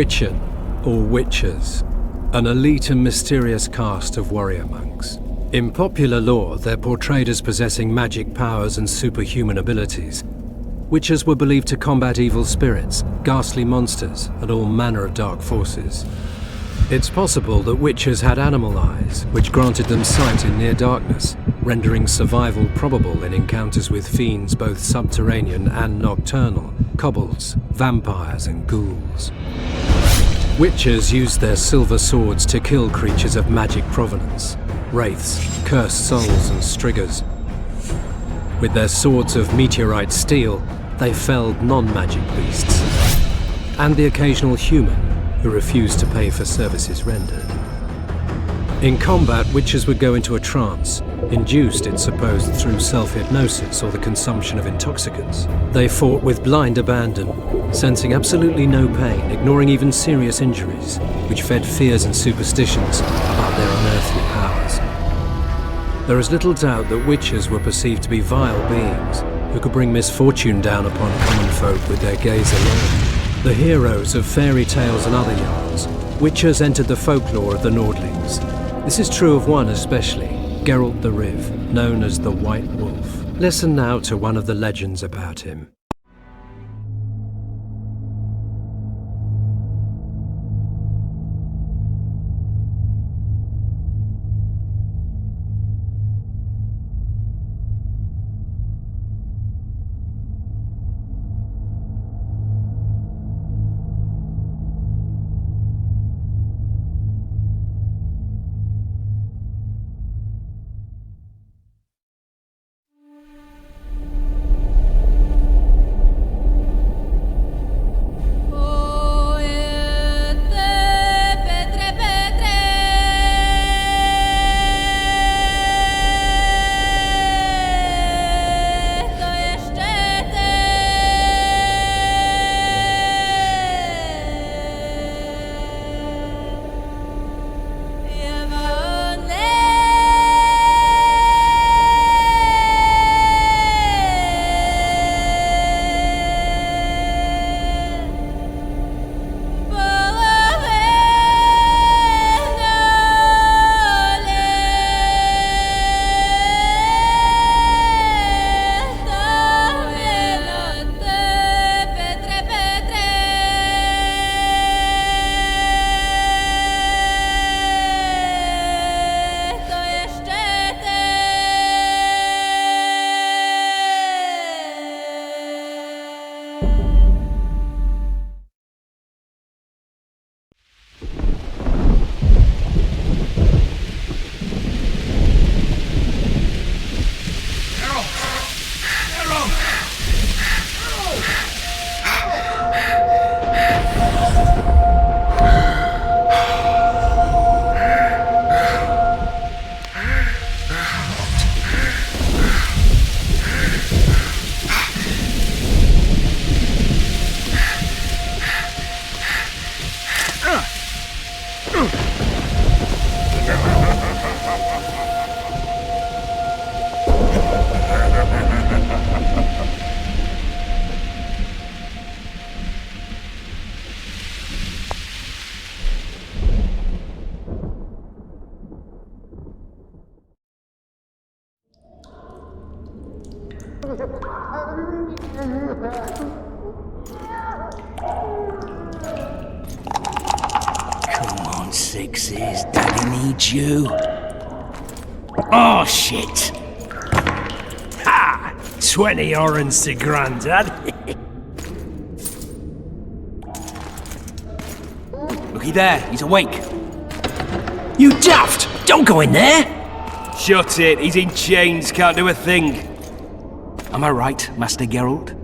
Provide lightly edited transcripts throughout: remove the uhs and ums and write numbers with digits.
Witchen, or Witchers, an elite and mysterious caste of warrior monks. In popular lore, they're portrayed as possessing magic powers and superhuman abilities. Witchers were believed to combat evil spirits, ghastly monsters, and all manner of dark forces. It's possible that Witchers had animal eyes, which granted them sight in near darkness, rendering survival probable in encounters with fiends both subterranean and nocturnal, kobolds, vampires, and ghouls. Witchers used their silver swords to kill creatures of magic provenance, wraiths, cursed souls, and striggers. With their swords of meteorite steel, they felled non-magic beasts, and the occasional human who refused to pay for services rendered. In combat, Witchers would go into a trance, induced, it's supposed, through self-hypnosis or the consumption of intoxicants. They fought with blind abandon, sensing absolutely no pain, ignoring even serious injuries, which fed fears and superstitions about their unearthly powers. There is little doubt that Witchers were perceived to be vile beings who could bring misfortune down upon common folk with their gaze alone. The heroes of fairy tales and other yarns, Witchers entered the folklore of the Nordlings. This is true of one especially, Geralt the Riv, known as the White Wolf. Listen now to one of the legends about him. Come on, Sixes. Daddy needs you. Oh, shit. Ha! 20 orange to Grandad. Looky there, he's awake. You daft! Don't go in there! Shut it, he's in chains, can't do a thing. Am I right, Master Geralt?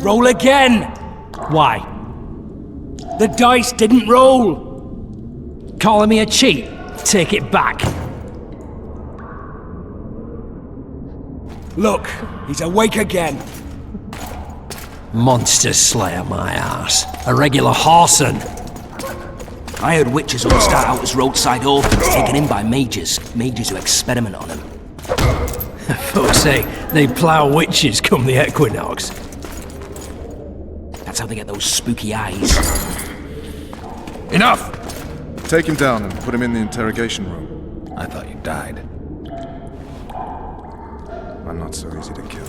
Roll again! Why? The dice didn't roll! Calling me a cheat? Take it back. Look, he's awake again. Monster Slayer, my ass. A regular whoreson. I heard witches all start out as roadside orphans taken in by mages who experiment on them. Folks say they plough witches come the equinox. That's how they get those spooky eyes. Enough! Take him down and put him in the interrogation room. I thought you died. I'm not so easy to kill.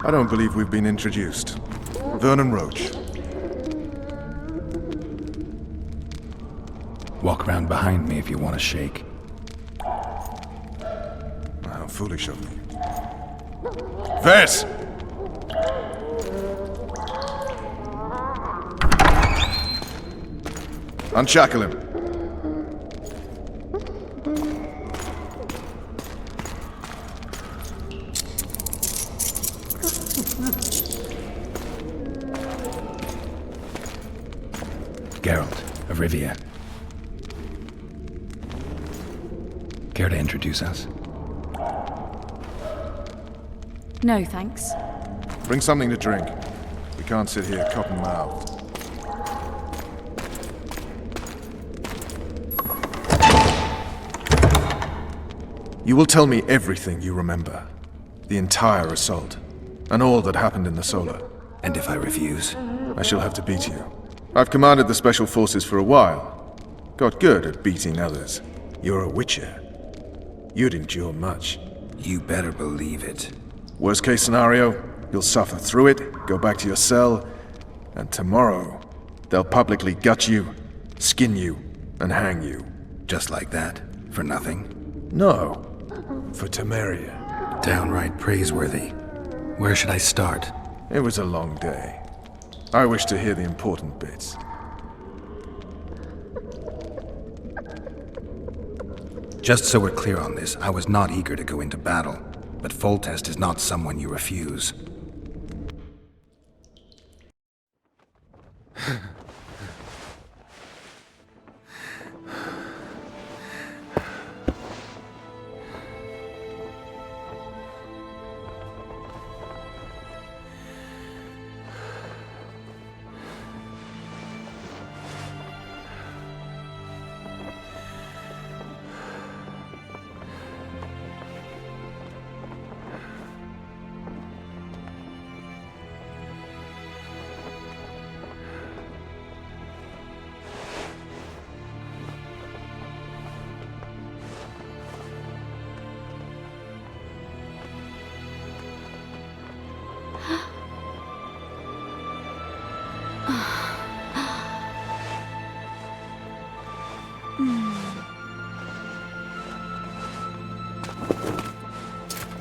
I don't believe we've been introduced. Vernon Roach. Walk around behind me if you want to shake. How foolish of me. Vess! Unshackle him. Geralt of Rivia. Care to introduce us? No, thanks. Bring something to drink. We can't sit here cotton-mouthed. You will tell me everything you remember. The entire assault. And all that happened in the Solar. And if I refuse? I shall have to beat you. I've commanded the Special Forces for a while. Got good at beating others. You're a Witcher. You'd endure much. You better believe it. Worst case scenario, you'll suffer through it, go back to your cell, and tomorrow, they'll publicly gut you, skin you, and hang you. Just like that? For nothing? No. For Temeria. Downright praiseworthy. Where should I start? It was a long day. I wish to hear the important bits. Just so we're clear on this, I was not eager to go into battle, but Foltest is not someone you refuse.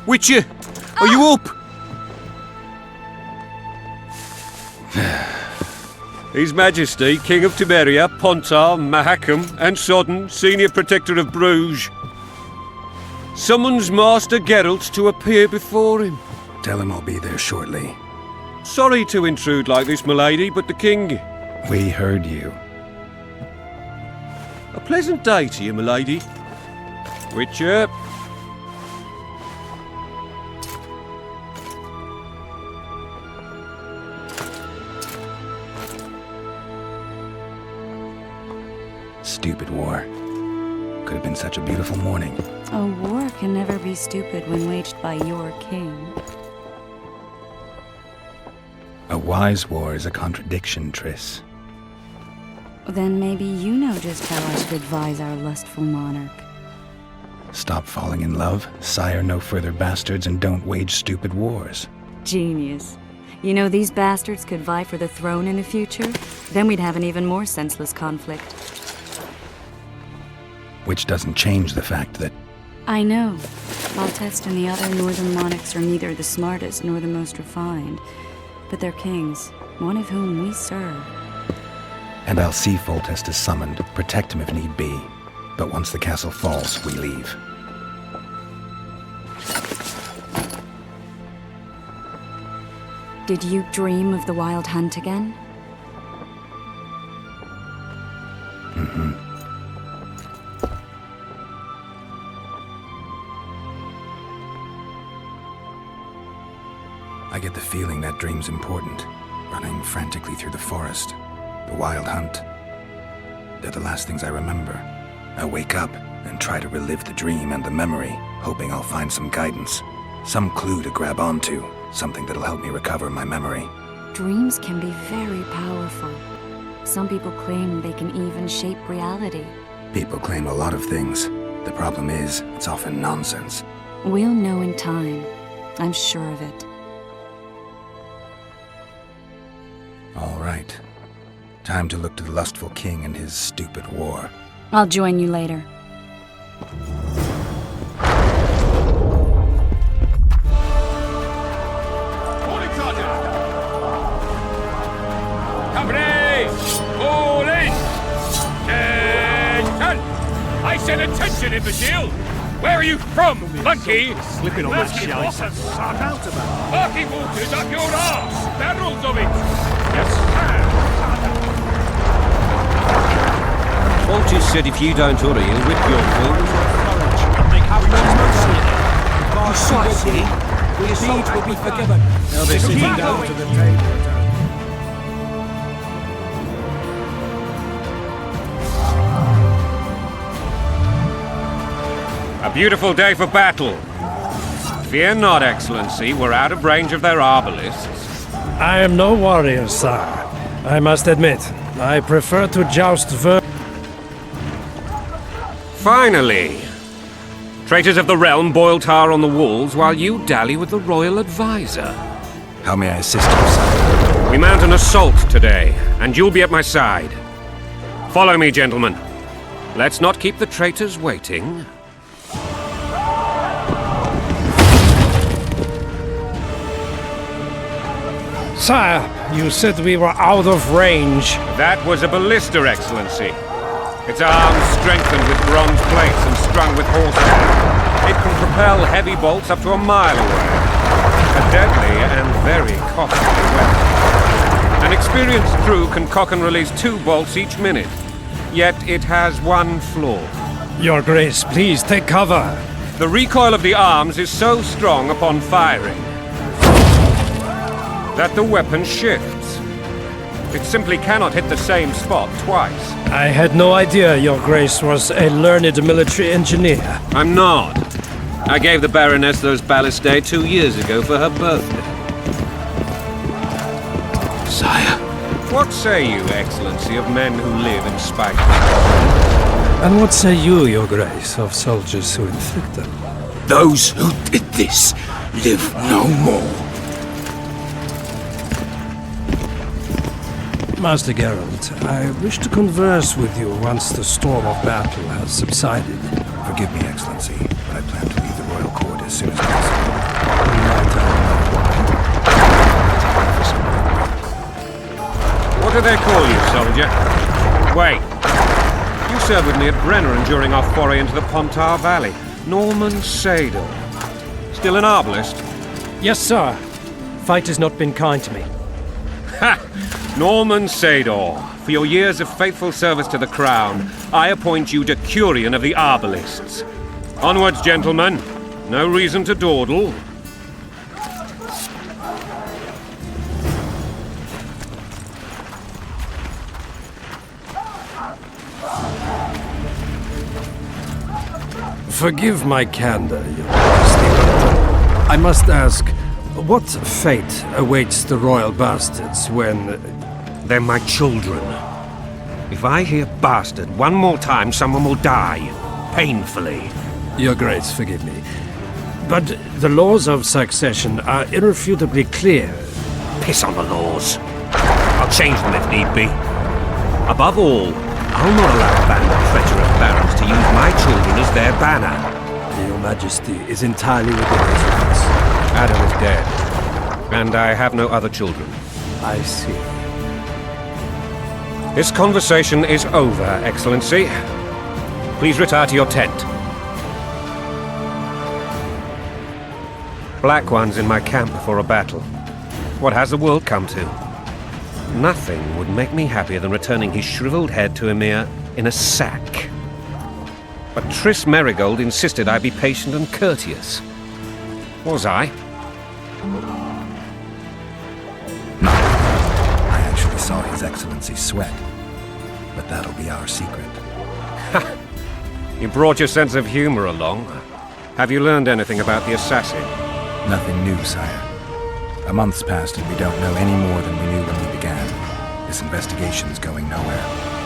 Witcher, are you up? His Majesty, King of Temeria, Pontar, Mahakam, and Sodden, Senior Protector of Bruges, summons Master Geralt to appear before him. Tell him I'll be there shortly. Sorry to intrude like this, milady, but the King... We heard you. A pleasant day to you, milady. Witcher. Stupid war. Could have been such a beautiful morning. A war can never be stupid when waged by your king. A wise war is a contradiction, Triss. Then maybe you know just how I should advise our lustful monarch. Stop falling in love, sire no further bastards, and don't wage stupid wars. Genius. You know, these bastards could vie for the throne in the future? Then we'd have an even more senseless conflict. Which doesn't change the fact that... I know. Foltest and the other northern monarchs are neither the smartest nor the most refined. But they're kings, one of whom we serve. And I'll see Foltest is summoned, protect him if need be. But once the castle falls, we leave. Did you dream of the Wild Hunt again? I get the feeling that dream's important. Running frantically through the forest. The wild hunt. They're the last things I remember. I wake up and try to relive the dream and the memory, hoping I'll find some guidance. Some clue to grab onto. Something that'll help me recover my memory. Dreams can be very powerful. Some people claim they can even shape reality. People claim a lot of things. The problem is, it's often nonsense. We'll know in time. I'm sure of it. All right. Time to look to the lustful king and his stupid war. I'll join you later. I said attention, imbecile! Where are you from, monkey? Slipping on those shells. Barky waters up your arse! Barrels of it! Yes, Walter said if you don't order, he'll whip your balls. Precisely. Your deeds will be forgiven. They'll be sitting down to the table. A beautiful day for battle. Fear not, Excellency, we're out of range of their arbalists. I am no warrior, sire. I must admit, I prefer to joust Finally! Traitors of the realm boil tar on the walls while you dally with the royal advisor. How may I assist you, sire? We mount an assault today, and you'll be at my side. Follow me, gentlemen. Let's not keep the traitors waiting. Sire, you said we were out of range. That was a ballista, Excellency. Its arms strengthened with bronze plates and strung with horsehair. It can propel heavy bolts up to a mile away. A deadly and very costly weapon. An experienced crew can cock and release 2 bolts each minute. Yet it has one flaw. Your Grace, please take cover. The recoil of the arms is so strong upon firing that the weapon shifts. It simply cannot hit the same spot twice. I had no idea Your Grace was a learned military engineer. I'm not. I gave the Baroness those ballistae 2 years ago for her birthday. Sire. What say you, Excellency, of men who live in spite of And what say you, Your Grace, of soldiers who inflict them? Those who did this live no more. Master Geralt, I wish to converse with you once the storm of battle has subsided. Forgive me, Excellency, but I plan to leave the royal court as soon as possible. What do they call you, soldier? Wait. You served with me at Brenneran during our foray into the Pontar Valley. Norman Sador. Still an arbalist? Yes, sir. Fate has not been kind to me. Ha! Norman Sador, for your years of faithful service to the crown, I appoint you Decurion of the Arbalists. Onwards, gentlemen. No reason to dawdle. Forgive my candor, Your Majesty, but I must ask, what fate awaits the royal bastards when... They're my children. If I hear bastard one more time, someone will die. Painfully. Your Grace, forgive me. But the laws of succession are irrefutably clear. Piss on the laws. I'll change them if need be. Above all, I'll not allow a band of treacherous barons to use my children as their banner. Your Majesty is entirely within his rights. Adam is dead. And I have no other children. I see. This conversation is over, Excellency. Please retire to your tent. Black Ones in my camp before a battle. What has the world come to? Nothing would make me happier than returning his shriveled head to Emir in a sack. But Triss Merigold insisted I be patient and courteous. Was I? No. I actually saw His Excellency sweat. But that'll be our secret. Ha! You brought your sense of humor along. Have you learned anything about the assassin? Nothing new, sire. A month's passed and we don't know any more than we knew when we began. This investigation's going nowhere.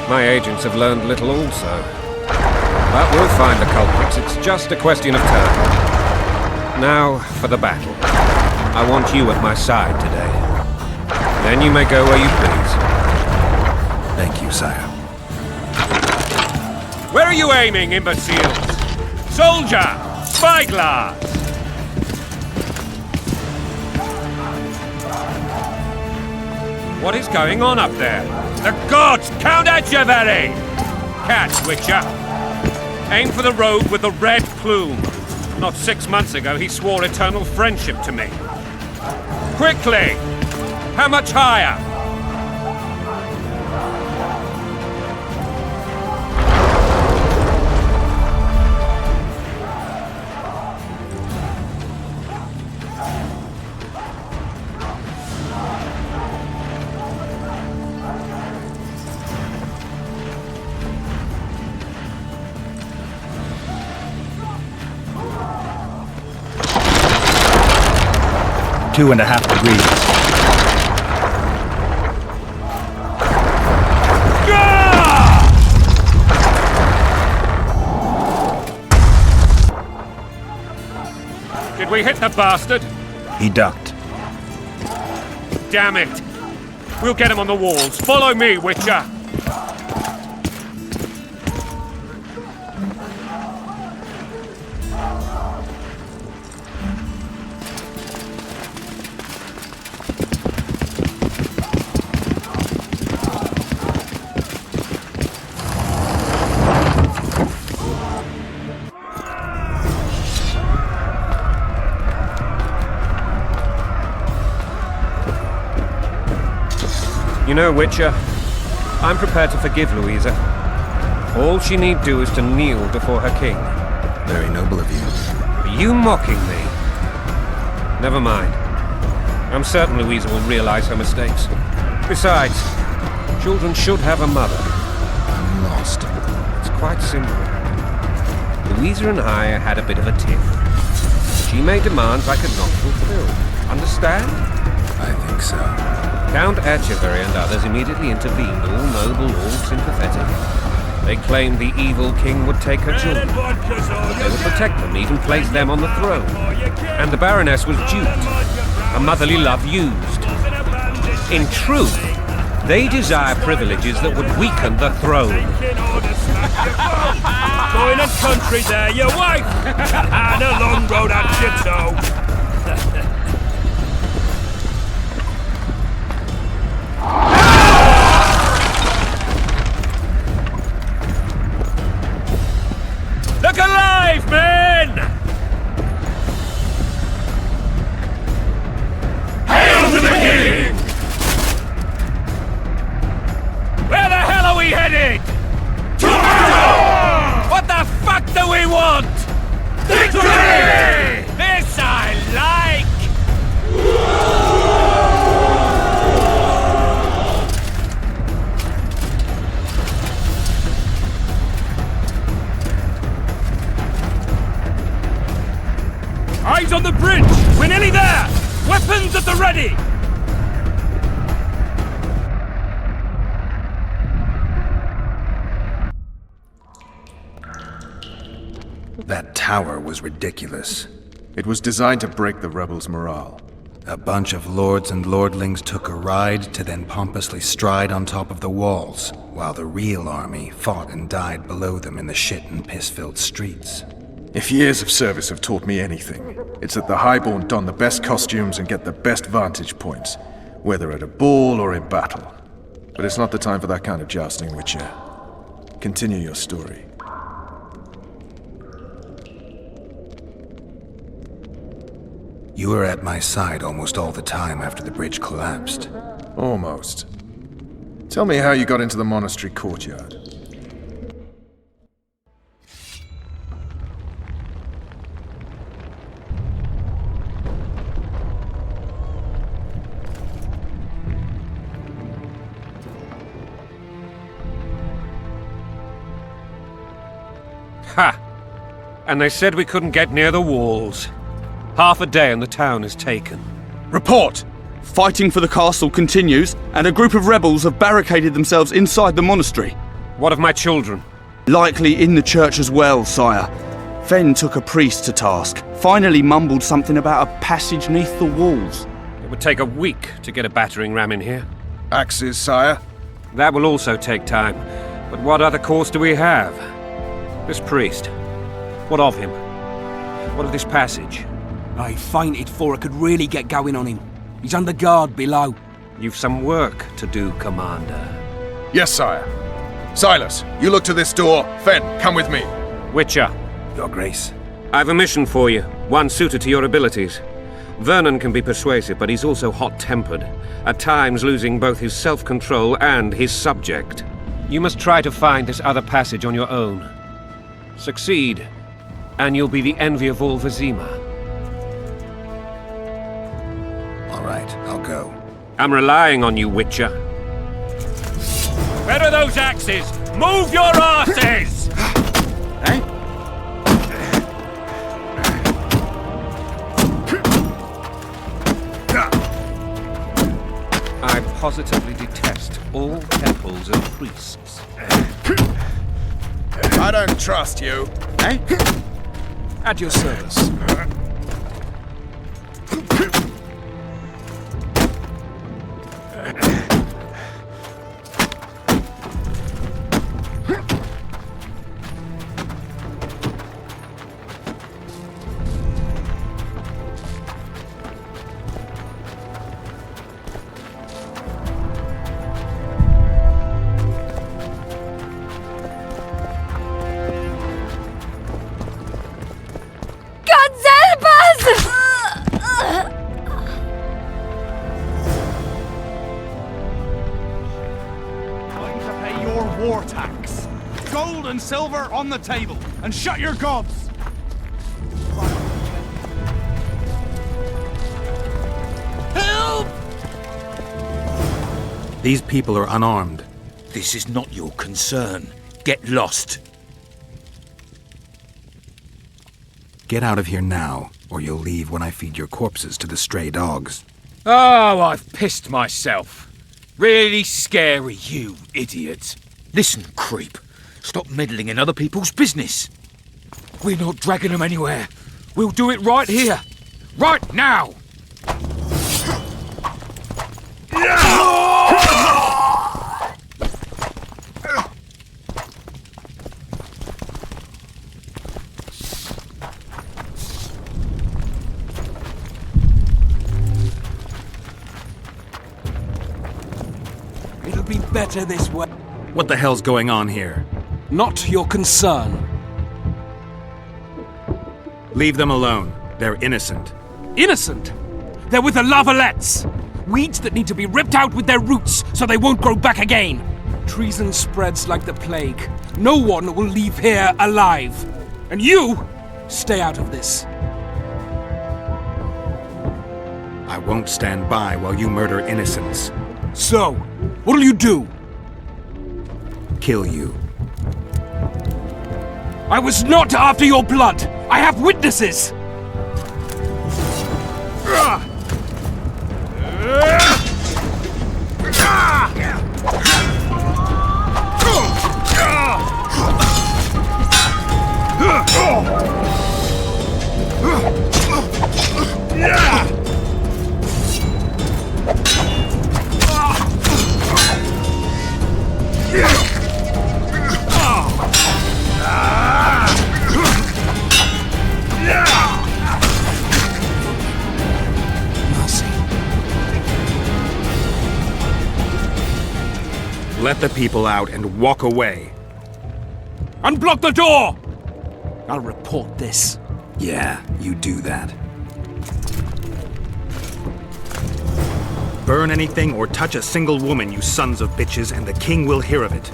My agents have learned little also. But we'll find the culprits. It's just a question of time. Now, for the battle. I want you at my side today. Then you may go where you please. Thank you, sire. Where are you aiming, imbeciles? Soldier! Spyglass! What is going on up there? The gods! Count Etcheverry! Catch, Witcher! Aim for the rogue with the red plume. Not 6 months ago, he swore eternal friendship to me. Quickly! How much higher? Two and a half degrees. Did we hit the bastard? He ducked. Damn it! We'll get him on the walls. Follow me, Witcher! You know, Witcher, I'm prepared to forgive Louisa. All she need do is to kneel before her king. Very noble of you. Are you mocking me? Never mind. I'm certain Louisa will realize her mistakes. Besides, children should have a mother. I'm lost. It's quite simple. Louisa and I had a bit of a tiff. She made demands I could not fulfill. Understand? I think so. Count Etcheverry and others immediately intervened, all noble, all sympathetic. They claimed the evil king would take her children. They would protect them, even place them on the throne. And the Baroness was duped, her motherly love used. In truth, they desire privileges that would weaken the throne. Going a country there, your wife! And a long road at ditto. Look alive, men! Hail to the king! Where the hell are we headed? To battle! What the fuck do we want? Victory! This I like! Eyes on the bridge! We're nearly there! Weapons at the ready! That tower was ridiculous. It was designed to break the rebels' morale. A bunch of lords and lordlings took a ride to then pompously stride on top of the walls, while the real army fought and died below them in the shit and piss-filled streets. If years of service have taught me anything, it's that the highborn don the best costumes and get the best vantage points, whether at a ball or in battle. But it's not the time for that kind of jousting, Witcher. Continue your story. You were at my side almost all the time after the bridge collapsed. Almost. Tell me how you got into the monastery courtyard. Ha! And they said we couldn't get near the walls. Half a day and the town is taken. Report! Fighting for the castle continues, and a group of rebels have barricaded themselves inside the monastery. What of my children? Likely in the church as well, sire. Fen took a priest to task, finally mumbled something about a passage neath the walls. It would take a week to get a battering ram in here. Axes, sire? That will also take time. But what other course do we have? This priest. What of him? What of this passage? I fainted before I could really get going on him. He's under guard below. You've some work to do, Commander. Yes, sire. Silas, you look to this door. Fen, come with me. Witcher. Your Grace. I've a mission for you, one suited to your abilities. Vernon can be persuasive, but he's also hot-tempered, at times losing both his self-control and his subject. You must try to find this other passage on your own. Succeed, and you'll be the envy of all Vizima. All right, I'll go. I'm relying on you, Witcher. Where are those axes? Move your asses! I positively detest all temples and priests. I don't trust you. At your service. War tax. Gold and silver on the table, and shut your gobs! Help! These people are unarmed. This is not your concern. Get lost. Get out of here now, or you'll leave when I feed your corpses to the stray dogs. Oh, I've pissed myself. Really scary, you idiot. Listen, creep. Stop meddling in other people's business. We're not dragging them anywhere. We'll do it right here. Right now! It'll be better this way. What the hell's going on here? Not your concern. Leave them alone. They're innocent. Innocent? They're with the lavalettes. Weeds that need to be ripped out with their roots so they won't grow back again. Treason spreads like the plague. No one will leave here alive. And you, stay out of this. I won't stand by while you murder innocents. So, what'll you do? Kill you. I was not after your blood! I have witnesses! Let the people out and walk away. Unblock the door! I'll report this. Yeah, you do that. Burn anything or touch a single woman, you sons of bitches, and the king will hear of it.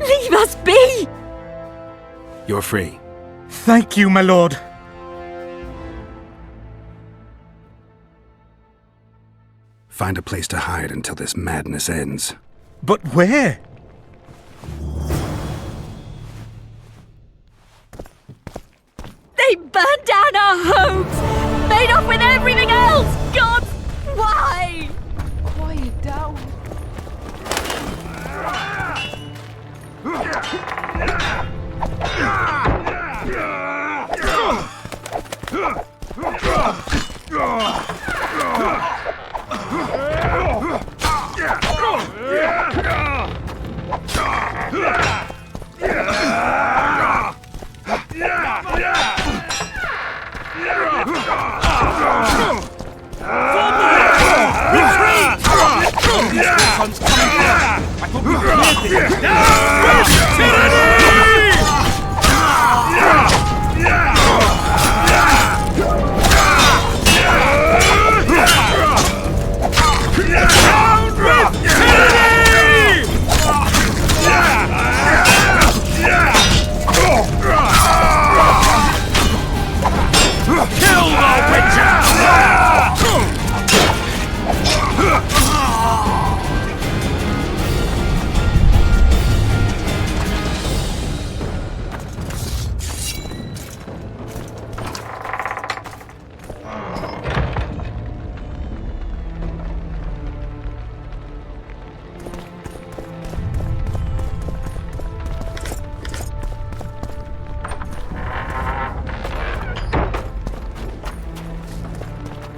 Leave us be! You're free. Thank you, my lord. Find a place to hide until this madness ends. But where? They burned down our homes! Made off with everything else! God, why? Quiet down.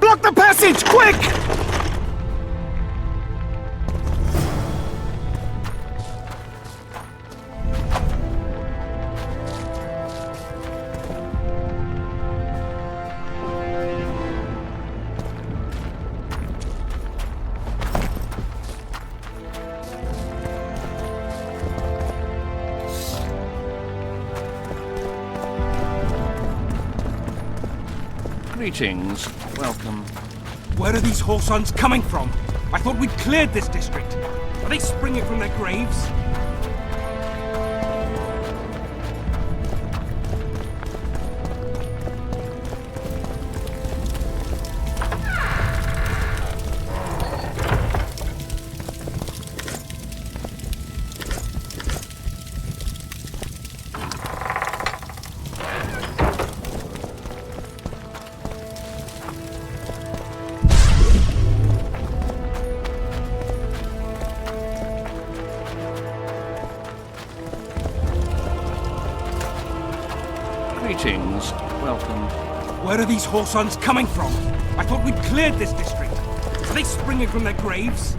Block the passage, quick! Greetings. Welcome. Where are these whoresons coming from? I thought we'd cleared this district. Are they springing from their graves? Greetings. Welcome. Where are these whoresons coming from? I thought we'd cleared this district. Are they springing from their graves?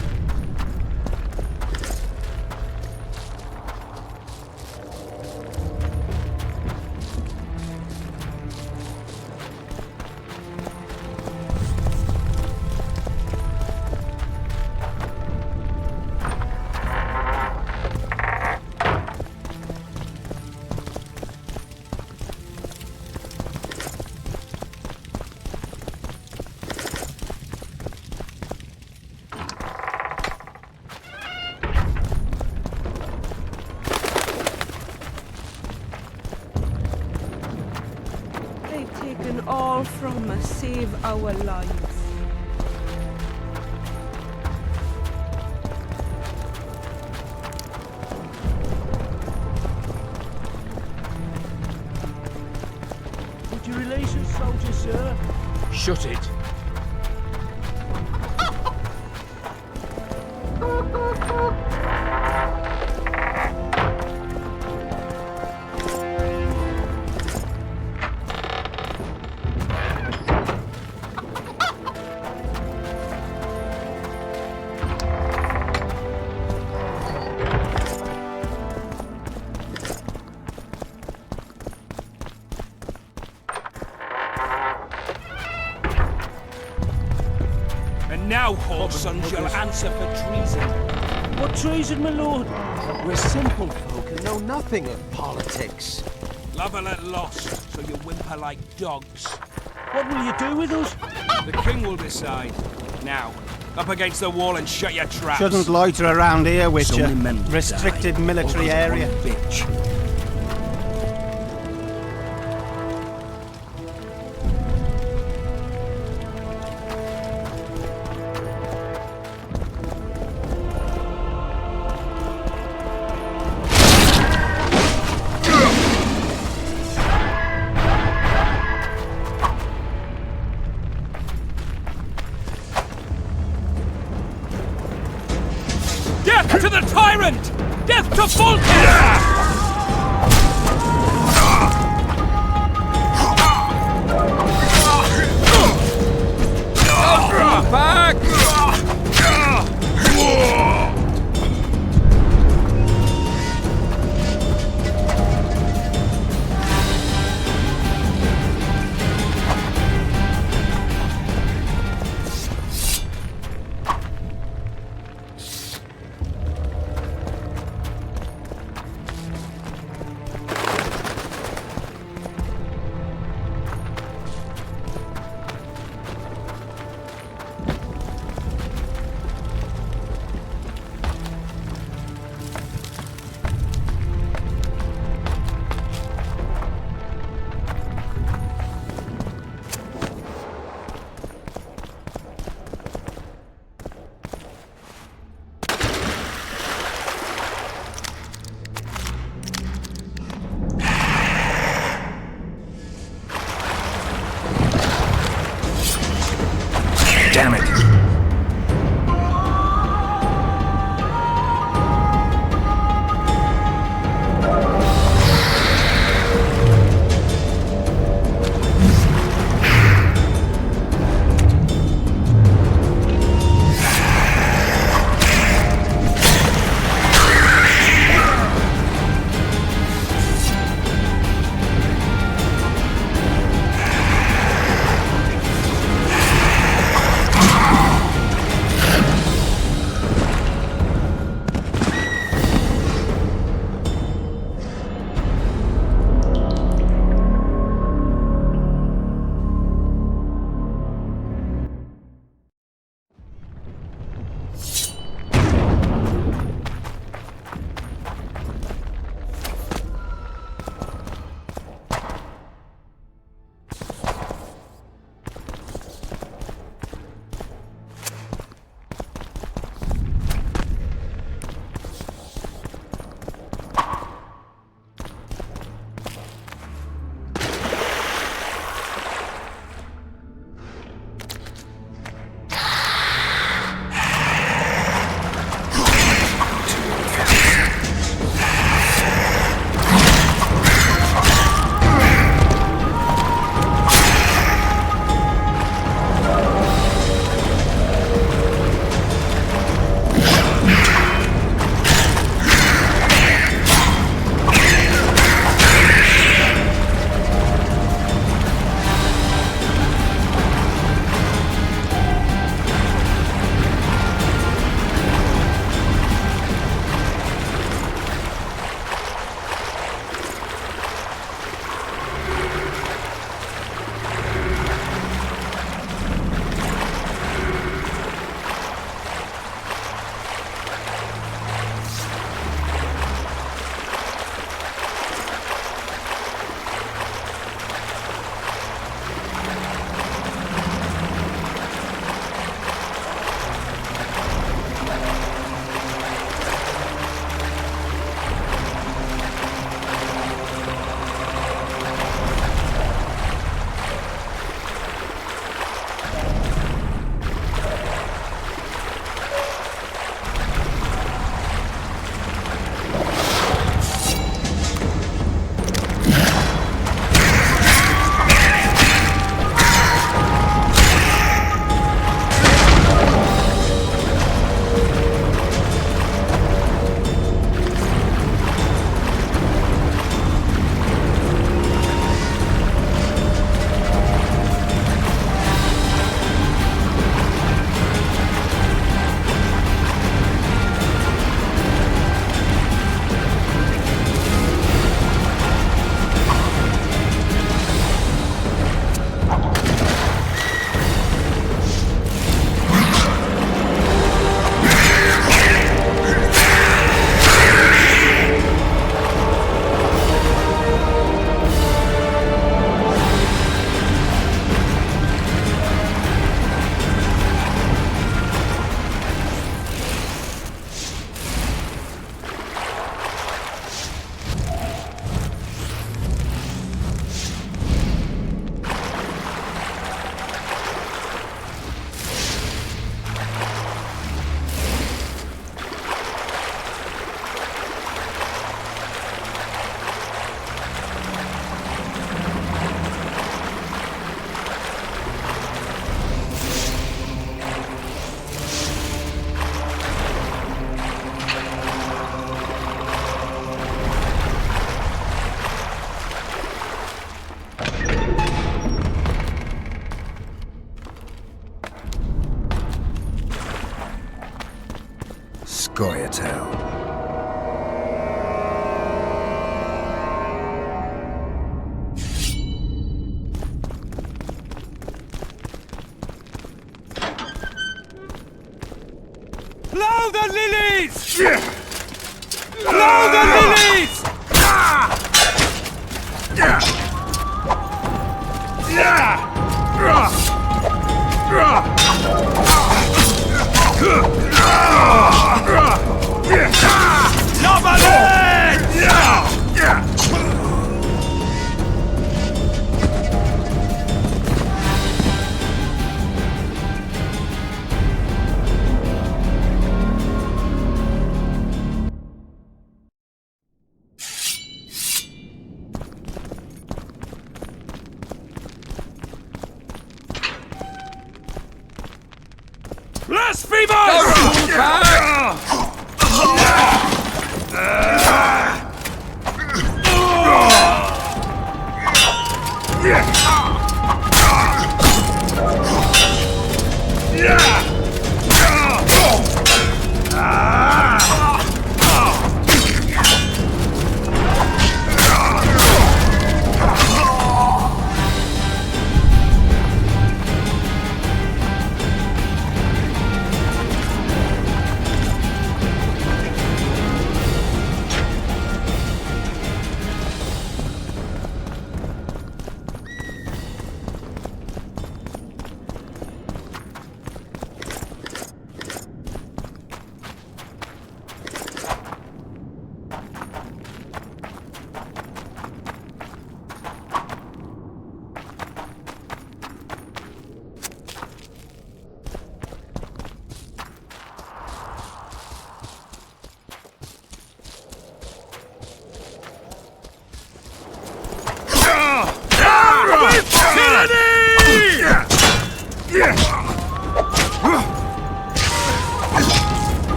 All from us, save our lives. What's your relations, soldier, sir? Shut it. Now, whoresons, you'll answer for treason. What treason, my lord? We're simple folk and know nothing of politics. Love and let lost, so you whimper like dogs. What will you do with us? The king will decide. Now, up against the wall and shut your traps. Shouldn't loiter around here, Witcher. So many men Restricted die. military Always area. one bitch. Scoia'tael. Blow the lilies! Blow the lilies!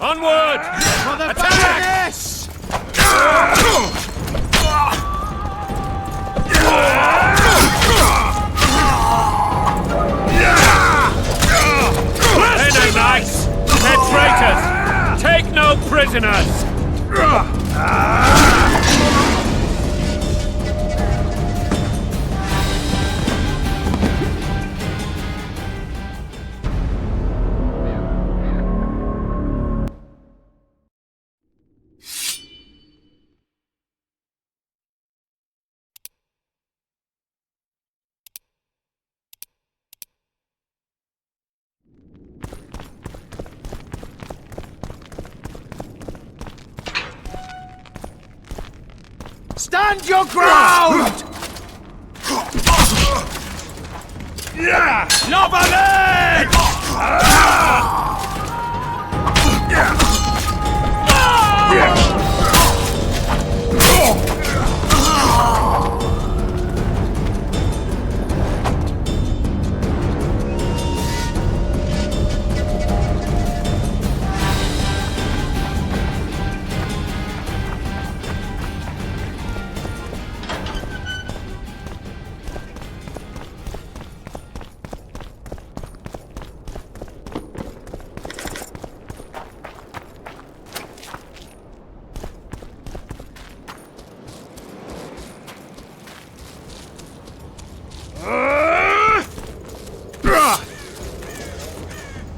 Onward! Attack! They're nice! They're traitors! Take no prisoners! Stand your ground!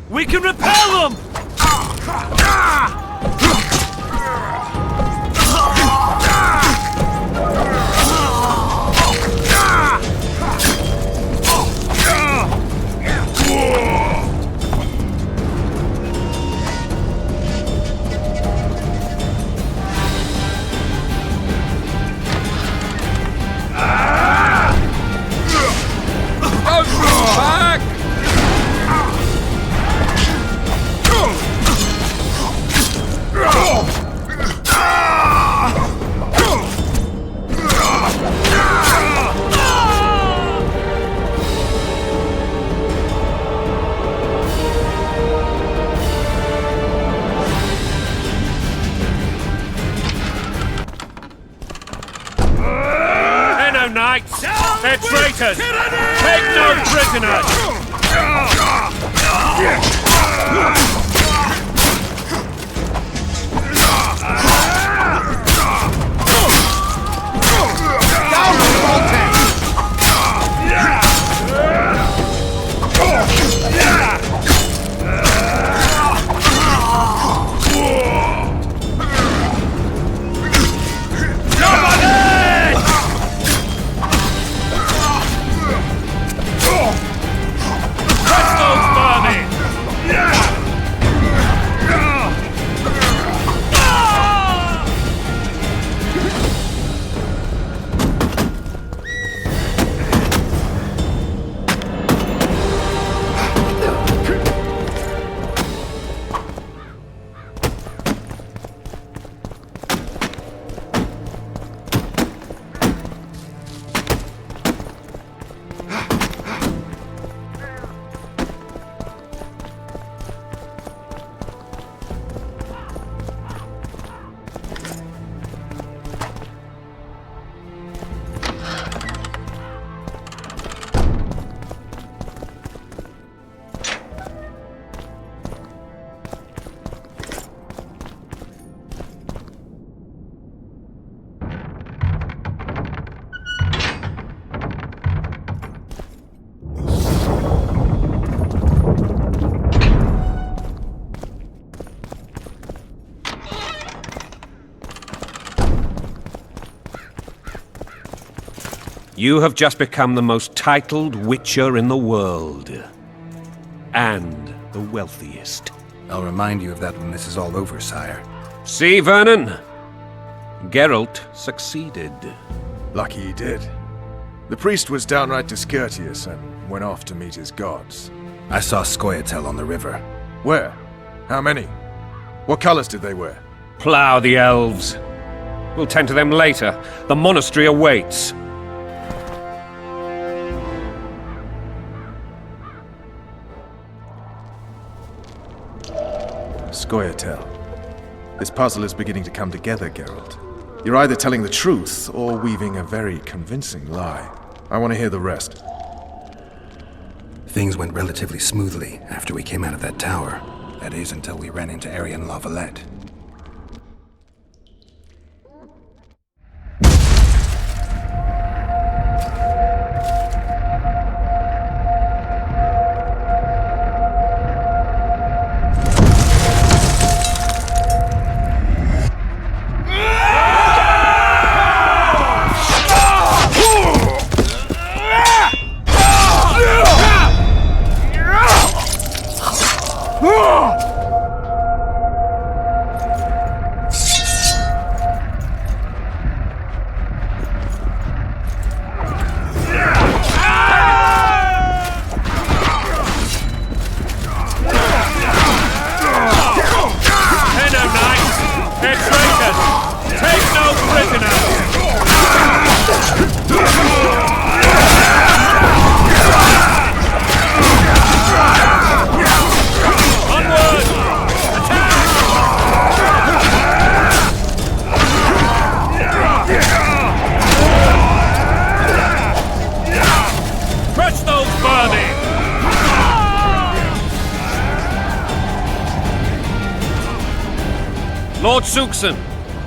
We can repel them! Back! They're no knights! They're traitors! Take no prisoners! You have just become the most titled witcher in the world. And the wealthiest. I'll remind you of that when this is all over, sire. See, Vernon? Geralt succeeded. Lucky he did. The priest was downright discourteous and went off to meet his gods. I saw Scoia'tael on the river. Where? How many? What colors did they wear? Plough the elves. We'll tend to them later. The monastery awaits. Scoia'tael. This puzzle is beginning to come together, Geralt. You're either telling the truth or weaving a very convincing lie. I want to hear the rest. Things went relatively smoothly after we came out of that tower. That is, until we ran into Arian Lavalette. Lord Suxon,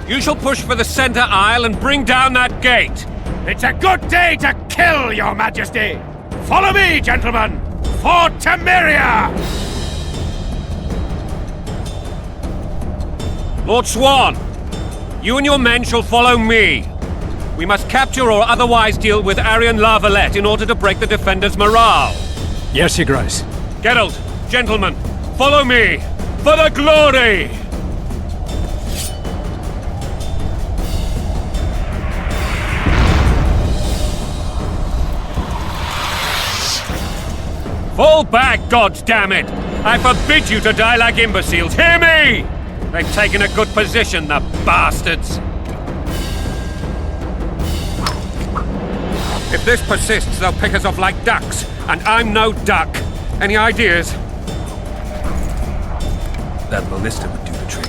you shall push for the center aisle and bring down that gate. It's a good day to kill, Your Majesty! Follow me, gentlemen! For Temeria! Lord Swan, you and your men shall follow me. We must capture or otherwise deal with Aryan La Valette in order to break the defenders' morale. Yes, Your Grace. Geralt, gentlemen, follow me! For the glory! Fall back, goddammit! I forbid you to die like imbeciles, hear me! They've taken a good position, the bastards! If this persists, they'll pick us off like ducks, and I'm no duck. Any ideas? That ballista would do the trick.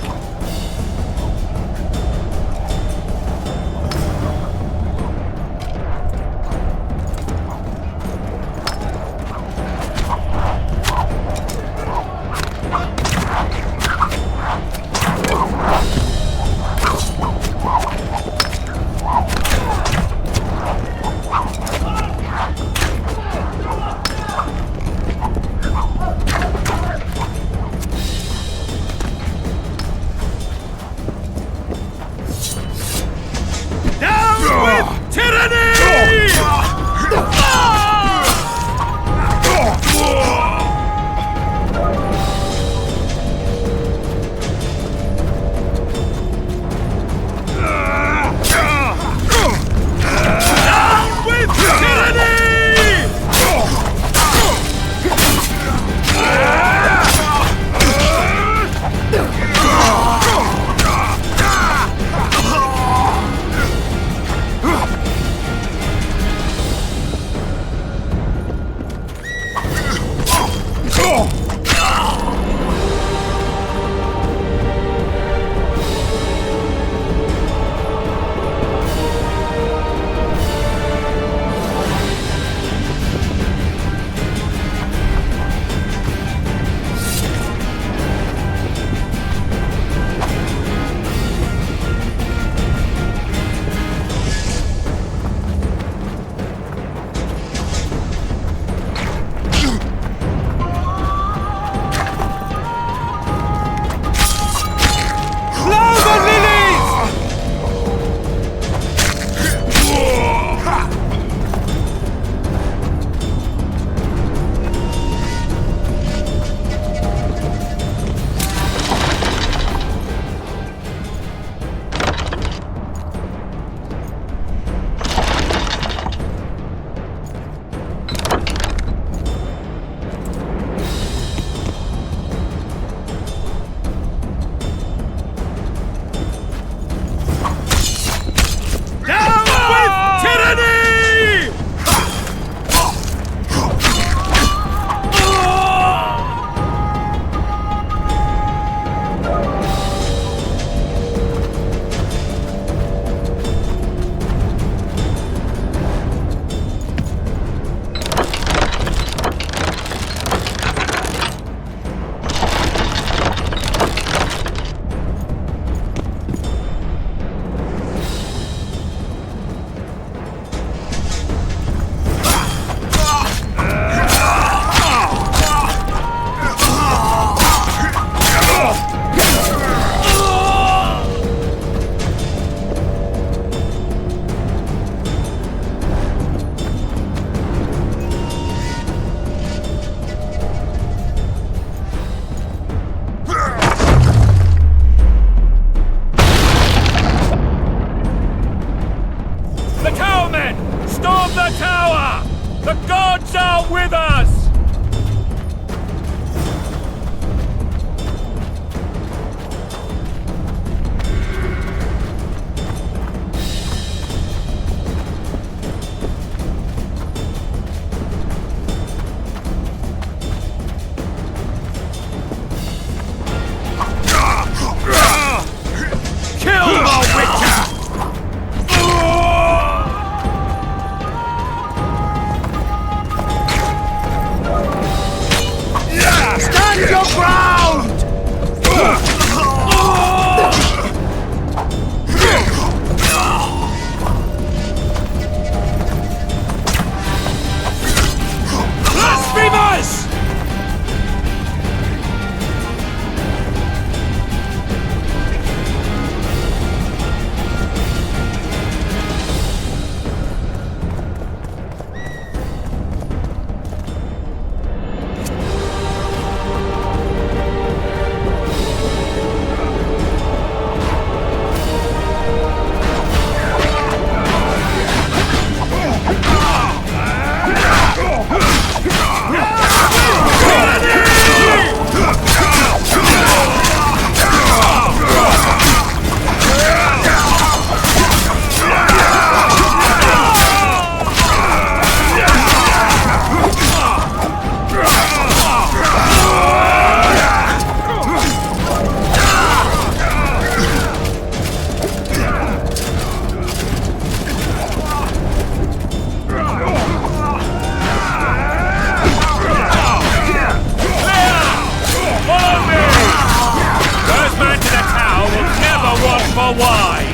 or wide!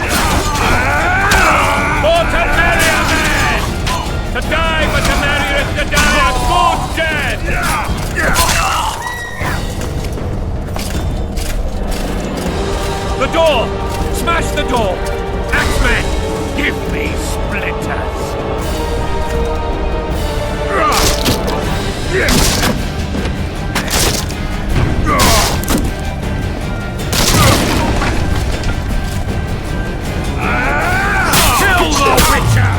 For Temeria, men! To die for Temeria is to die a good death! The door! Smash the door! Axemen! Give me splinters! Kill the Witcher!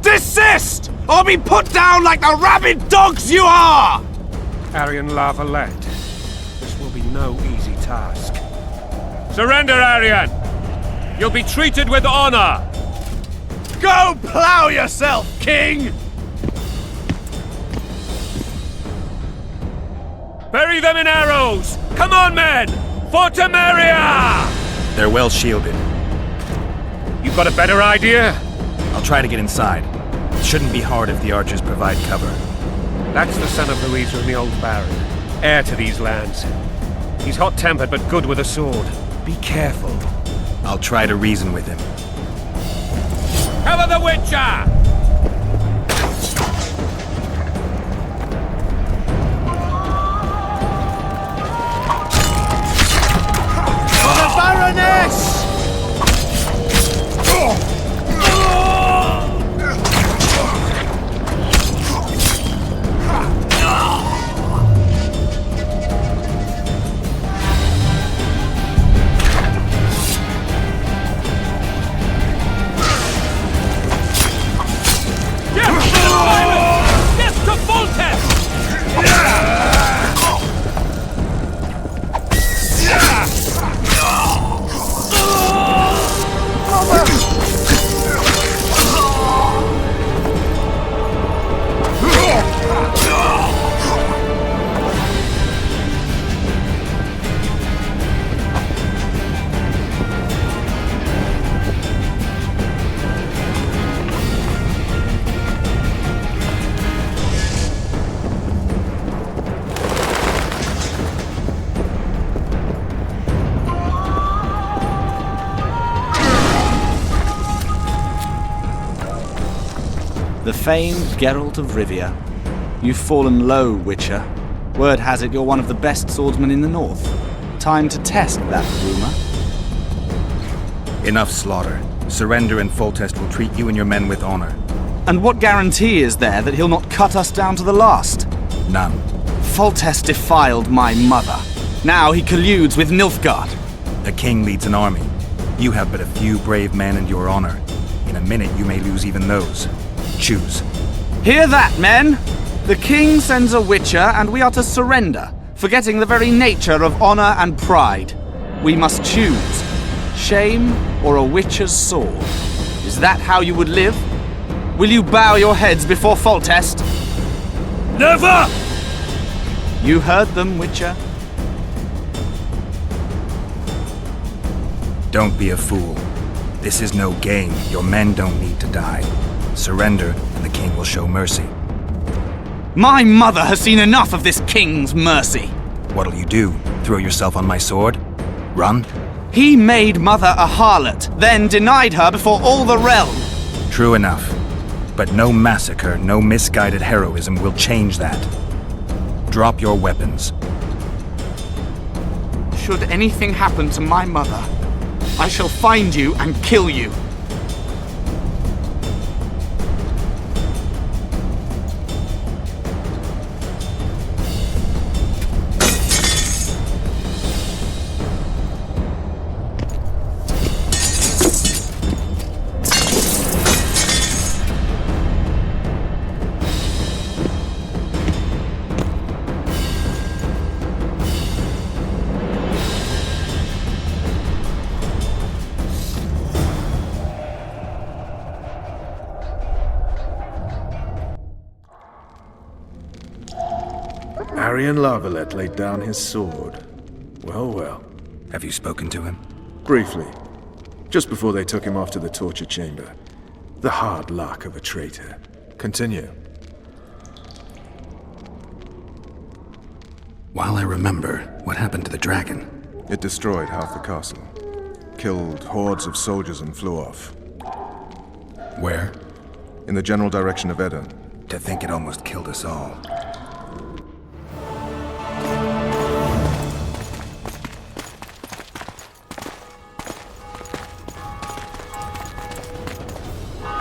Desist! Or be put down like the rabid dogs you are! Aryan Lavalette, this will be no easy task. Surrender, Aryan! You'll be treated with honor! Go plow yourself, King! Bury them in arrows! Come on, men! For Temeria! They're well shielded. You've got a better idea? I'll try to get inside. It shouldn't be hard if the archers provide cover. That's the son of Louisa and the old Baron, heir to these lands. He's hot-tempered but good with a sword. Be careful. I'll try to reason with him. Cover the Witcher! For the Baroness! The famed Geralt of Rivia. You've fallen low, Witcher. Word has it you're one of the best swordsmen in the north. Time to test that rumor. Enough slaughter. Surrender and Foltest will treat you and your men with honor. And what guarantee is there that he'll not cut us down to the last? None. Foltest defiled my mother. Now he colludes with Nilfgaard. A king leads an army. You have but a few brave men and your honor. In a minute you may lose even those. Choose. Hear that, men! The king sends a Witcher, and we are to surrender, forgetting the very nature of honor and pride. We must choose. Shame or a Witcher's sword. Is that how you would live? Will you bow your heads before Foltest? Never! You heard them, Witcher. Don't be a fool. This is no game. Your men don't need to die. Surrender, and the king will show mercy. My mother has seen enough of this king's mercy. What'll you do? Throw yourself on my sword? Run? He made mother a harlot, then denied her before all the realm. True enough. But no massacre, no misguided heroism will change that. Drop your weapons. Should anything happen to my mother, I shall find you and kill you. Arian Lavalette laid down his sword. Well, well. Have you spoken to him? Briefly. Just before they took him off to the torture chamber. The hard luck of a traitor. Continue. While I remember, what happened to the dragon? It destroyed half the castle. Killed hordes of soldiers and flew off. Where? In the general direction of Eden. To think it almost killed us all.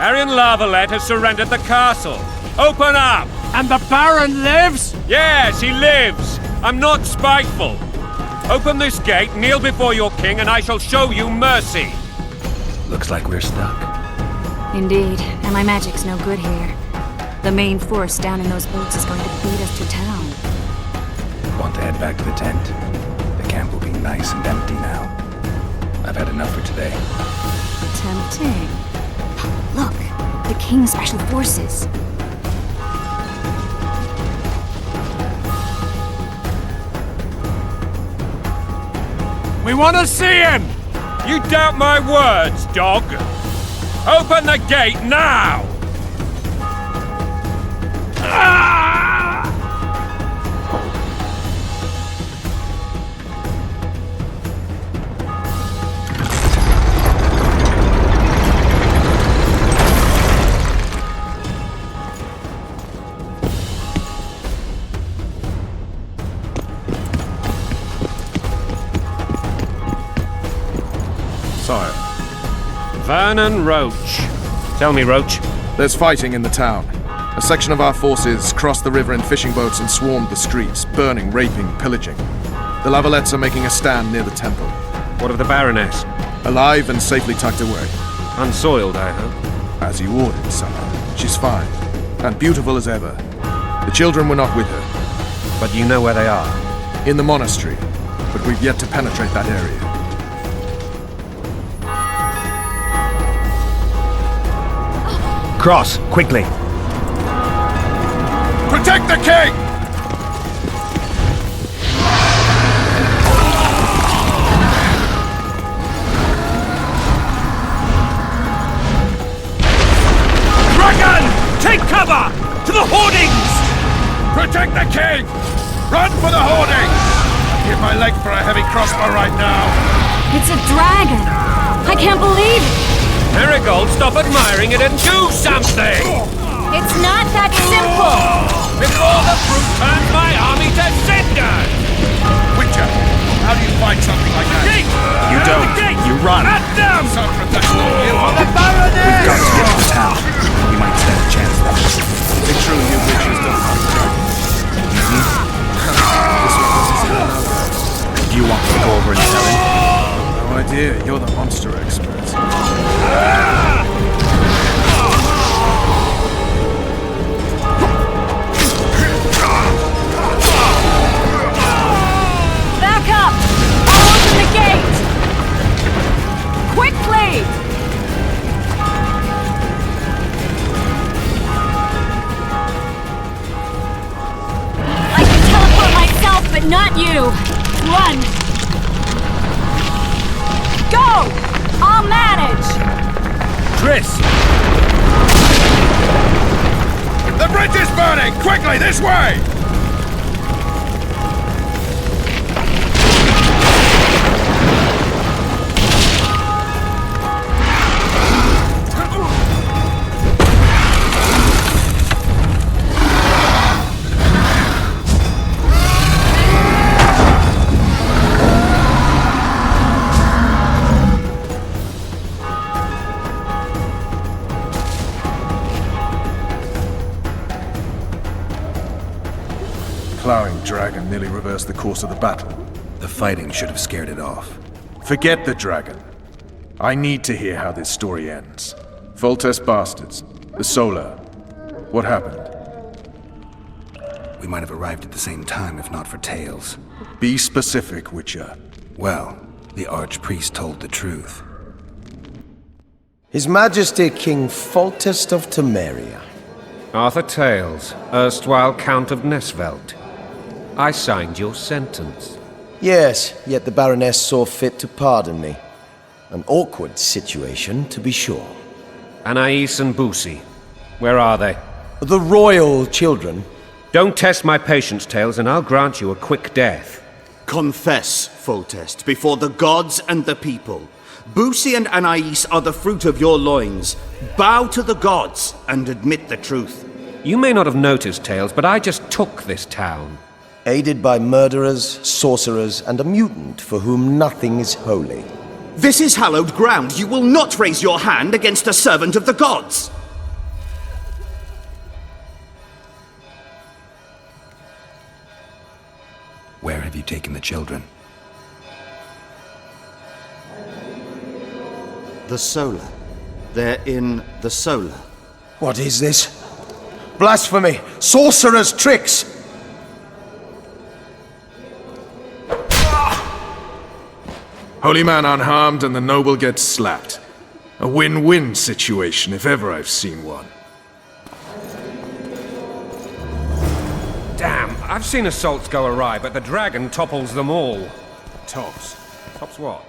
Arian Lavalette has surrendered the castle. Open up! And the Baron lives? Yes, he lives. I'm not spiteful. Open this gate, kneel before your king, and I shall show you mercy. Looks like we're stuck. Indeed, and my magic's no good here. The main force down in those boats is going to beat us to town. Want to head back to the tent? The camp will be nice and empty now. I've had enough for today. Tempting. Look, the King's Special Forces. We want to see him! You doubt my words, dog? Open the gate now! Sire. Vernon Roach. Tell me, Roach. There's fighting in the town. A section of our forces crossed the river in fishing boats and swarmed the streets, burning, raping, pillaging. The Lavalettes are making a stand near the temple. What of the Baroness? Alive and safely tucked away. Unsoiled, I hope. As you ordered, sire. She's fine. And beautiful as ever. The children were not with her. But you know where they are? In the monastery. But we've yet to penetrate that area. Cross, quickly! Protect the king! Dragon! Take cover! To the hoardings! Protect the king! Run for the hoardings! I'd give my leg for a heavy crossbow right now. It's a dragon! I can't believe it! Marigold, stop admiring it and do something! It's not that simple! Before the fruit turns my army to cinders! Witcher, how do you fight something like that? You don't. You run. At them! So professional, you are The Baroness! We've got to get to the town. We might stand a chance there. Is it true you witches don't fight dragons? This one doesn't seem another. Do you want me to go over and tell him? No idea, you're the monster expert. Back up! I'll open the gate! Quickly! I can teleport myself, but not you! Run! Go! I'll manage! Chris! The bridge is burning! Quickly, this way! plowing dragon nearly reversed the course of the battle. The fighting should have scared it off. Forget the dragon. I need to hear how this story ends. Foltest bastards. The Solar. What happened? We might have arrived at the same time if not for Tales. Be specific, Witcher. Well, the Archpriest told the truth. His Majesty King Foltest of Temeria. Arthur Tales, erstwhile Count of Nesvelt. I signed your sentence. Yes, yet the Baroness saw fit to pardon me. An awkward situation, to be sure. Anais and Boosie, where are they? The royal children. Don't test my patience, Tales, and I'll grant you a quick death. Confess, Foltest, before the gods and the people. Boosie and Anais are the fruit of your loins. Bow to the gods and admit the truth. You may not have noticed, Tales, but I just took this town. Aided by murderers, sorcerers, and a mutant for whom nothing is holy. This is hallowed ground. You will not raise your hand against a servant of the gods. Where have you taken the children? The Solar. They're in the Solar. What is this? Blasphemy! Sorcerer's tricks! Holy man unharmed and the noble gets slapped. A win-win situation, if ever I've seen one. Damn, I've seen assaults go awry, but the dragon topples them all. Tops? Tops what?